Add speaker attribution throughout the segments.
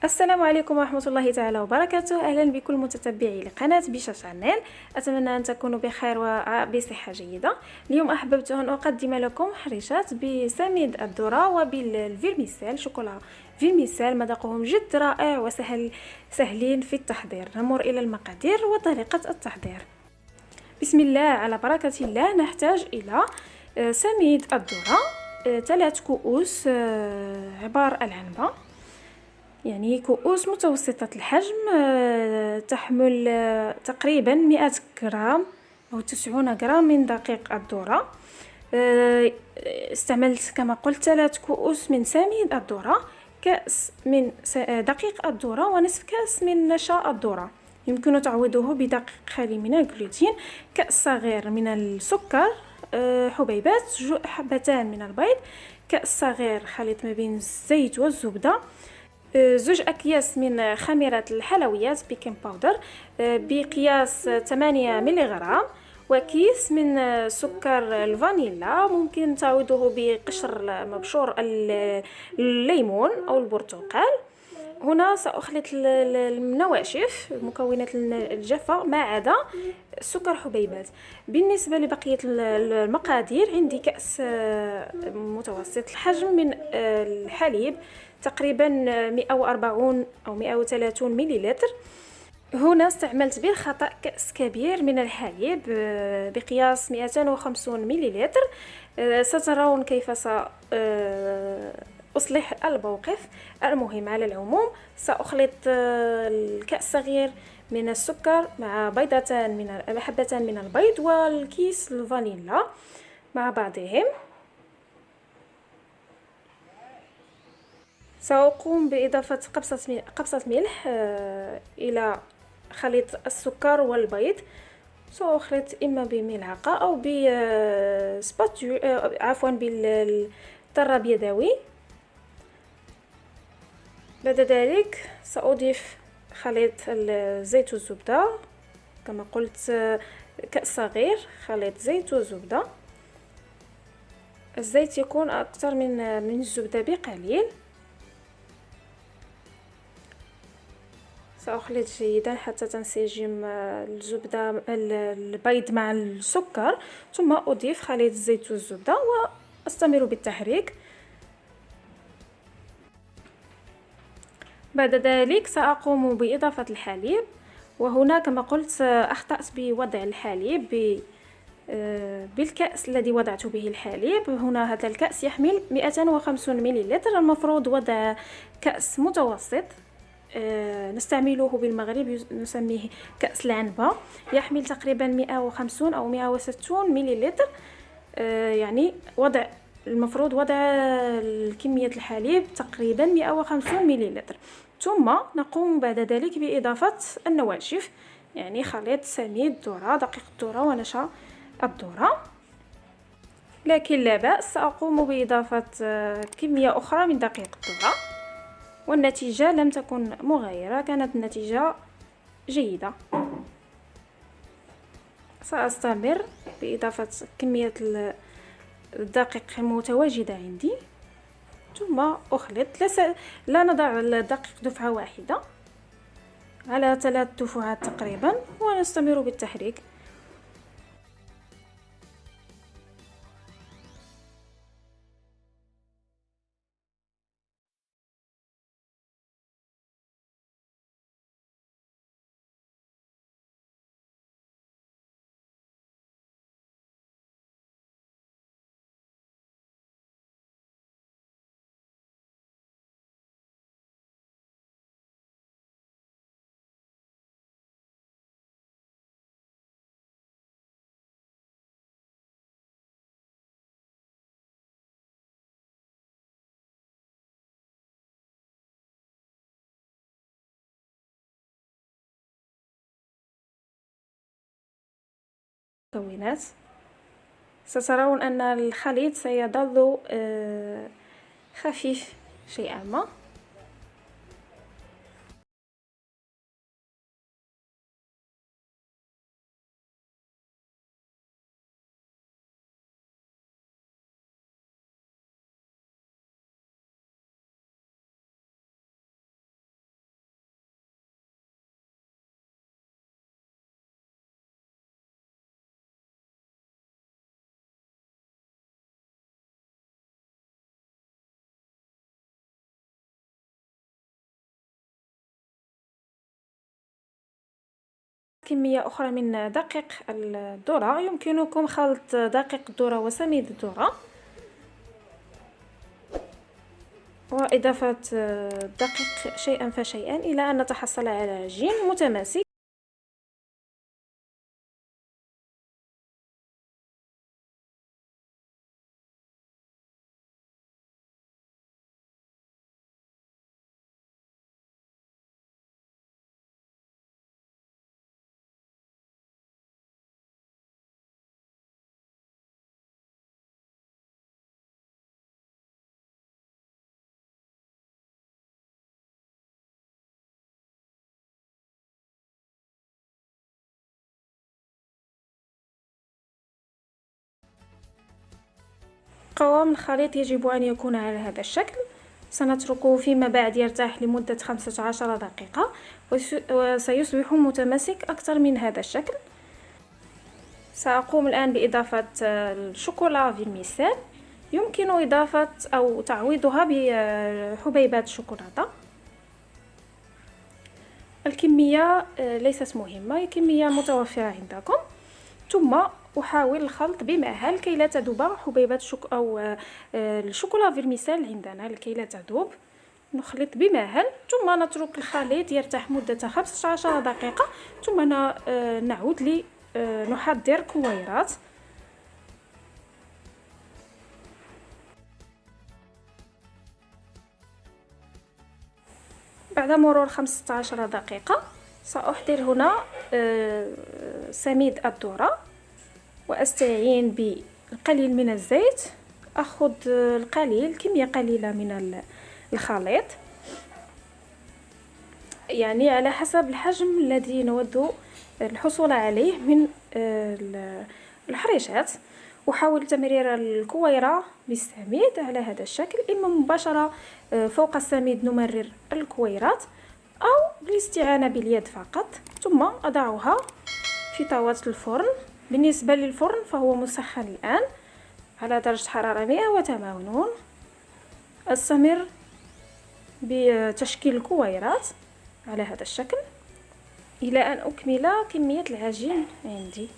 Speaker 1: السلام عليكم ورحمة الله تعالى وبركاته. أهلا بكل متتبعي لقناة بيشا شانيل. أتمنى أن تكونوا بخير وبصحة جيدة. اليوم أحببت أن أقدم لكم حريشات بسميد الذرة وبالفيرميسيل شوكولا فيرميسيل. مذاقهم جد رائع سهلين في التحضير. نمر إلى المقادير وطريقة التحضير. بسم الله على بركة الله. نحتاج إلى سميد الذرة 3 كؤوس عبار العنبة، يعني كؤوس متوسطة الحجم، تحمل تقريبا 100 غرام أو 90 غرام من دقيق الذرة. استعملت كما قلت 3 كؤوس من سميد الذرة، كأس من دقيق الذرة ونصف كأس من نشا الذرة. يمكن تعويضه بدقيق خالي من الجلوتين، كأس صغير من السكر، حبيبات، حبتان من البيض، كأس صغير خليط ما بين الزيت والزبدة، 2 أكياس من خميرة الحلويات بيكنج باودر بقياس 8 ملغرام، وكيس من سكر الفانيلا. ممكن تعوضه بقشر مبشور الليمون أو البرتقال. هنا سأخلط النواشف مكونات الجافة ما عدا سكر حبيبات. بالنسبة لبقية المقادير، عندي كأس متوسط الحجم من الحليب، تقريبا 140 أو 130 مليلتر. هنا استعملت بالخطأ كأس كبير من الحليب بقياس 250 مليلتر. سترون كيف أصلح الموقف. المهم على العموم سأخلط الكأس صغير من السكر مع حبتان من البيض والكيس الفانيلا مع بعضهم. سأقوم بإضافة قبصة ملح إلى خليط السكر والبيض. سأخلط إما بملعقة أو بالطراب يدوي. بعد ذلك سأضيف خليط الزيت والزبدة، كما قلت كأس صغير خليط زيت وزبدة. الزيت يكون أكثر من الزبدة بقليل. سأخلط جيدا حتى تنسجم البيض مع السكر، ثم أضيف خليط الزيت والزبدة وأستمر بالتحريك. بعد ذلك سأقوم بإضافة الحليب، وهنا كما قلت أخطأت بوضع الحليب بالكأس الذي وضعت به الحليب. هنا هذا الكأس يحمل 250 مليلتر، المفروض وضع كأس متوسط. نستعمله بالمغرب نسميه كأس العنبة، يحمل تقريبا 150 أو 160 مليلتر. يعني المفروض وضع كمية الحليب تقريبا 150 مليلتر. ثم نقوم بعد ذلك بإضافة النواشف، يعني خليط سميد الذرة، دقيق الذرة ونشا الذرة. لكن لا بأس، سأقوم بإضافة كمية أخرى من دقيق الذرة، والنتيجة لم تكن مغايرة، كانت النتيجة جيدة. سأستمر بإضافة كمية الدقيق المتواجدة عندي، ثم أخلط. لا نضع الدقيق دفعة واحدة، على 3 دفعات تقريبا، ونستمر بالتحريك. مكونات، سترون أن الخليط سيظل خفيف شيئا ما. كمية أخرى من دقيق الذرة. يمكنكم خلط دقيق الذرة وسميد الذرة وإضافة الدقيق شيئا فشيئا إلى أن نتحصل على عجين متماسك. قوام الخليط يجب أن يكون على هذا الشكل. سنتركه فيما بعد يرتاح لمدة 15 دقيقة وسيصبح متماسك أكثر من هذا الشكل. سأقوم الآن بإضافة الشوكولا فيرميسيل. يمكن إضافة أو تعويضها بحبيبات شوكولاتة. الكمية ليست مهمة، هي كمية متوفرة عندكم. ثم أحاول الخلط بمهل كي لا تذوب حبيبات أو الشوكولا فيرميسيل عندنا. لكي لا تذوب نخلط بمهل، ثم نترك الخليط يرتاح مدة 15 دقيقة، ثم نعود لنحضر كويرات. بعد مرور 15 دقيقة سأحضر هنا سميد الذرة وأستعين بالقليل من الزيت. أخذ كمية قليلة من الخليط، يعني على حسب الحجم الذي نود الحصول عليه من الحريشات. أحاول تمرير الكويرة بالسميد على هذا الشكل، إما مباشرة فوق السميد نمرر الكويرات أو بالاستعانة باليد فقط. ثم أضعها في طاوة الفرن. بالنسبة للفرن فهو مسخن الآن على درجة حرارة 180. أستمر بتشكيل الكويرات على هذا الشكل إلى أن أكمل كمية العجين عندي.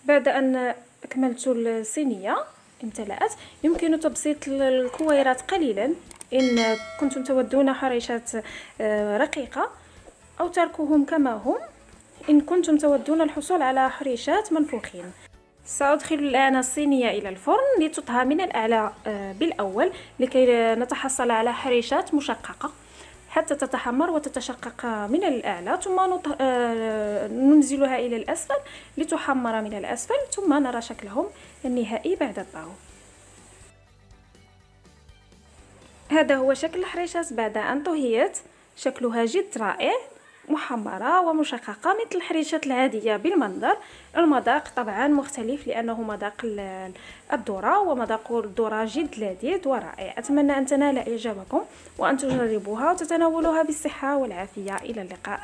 Speaker 1: بعد أن أكملت الصينية امتلأت، يمكن تبسيط الكويرات قليلا إن كنتم تودون حريشات رقيقة، أو تركهم كما هم إن كنتم تودون الحصول على حريشات منفوخين. سأدخل الآن الصينية إلى الفرن لتطهى من الأعلى بالأول لكي نتحصل على حريشات مشققة حتى تتحمر وتتشقق من الأعلى، ثم ننزلها إلى الأسفل لتحمر من الأسفل، ثم نرى شكلهم النهائي بعد الطهو. هذا هو شكل الحريشات بعد أن طهيت. شكلها جد رائع، محمرة ومشققة مثل الحريشات العادية بالمنظر. المذاق طبعا مختلف لأنه مذاق الذرة، ومذاق الذرة جد لذيذ ورائع. أتمنى أن تنال إعجابكم وأن تجربوها وتتناولوها بالصحة والعافية. إلى اللقاء.